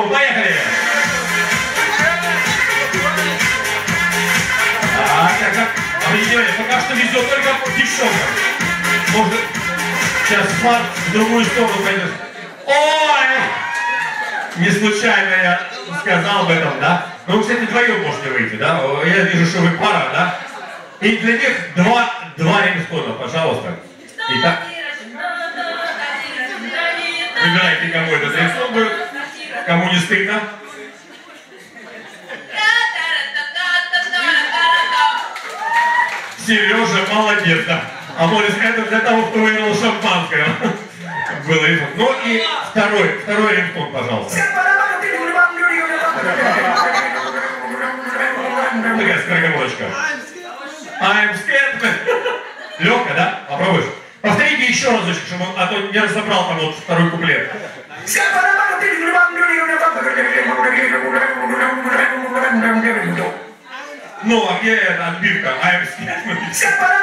Ну, поехали! Внимание, пока что везет только девчонкам. Может, сейчас флаг в другую сторону пойдет. Ой! Не случайно я сказал об этом, да? Ну, кстати, вдвоем можете выйти, да? Я вижу, что вы пара, да? И для них два рингтона, пожалуйста. Итак, выбирайте, кому этот рингтон будет, кому не стыдно. Сережа молодец, да. А Морис, это для того, кто выиграл шампанское. Было рингтон. Ну и второй рингтон, пожалуйста. Такая скороговорочка. I'm scared. Легко, да? Попробуешь? Повторите еще разочек, чтобы он, а то не разобрал там вот второй куплет. Ну, а где эта отбивка? I'm scared.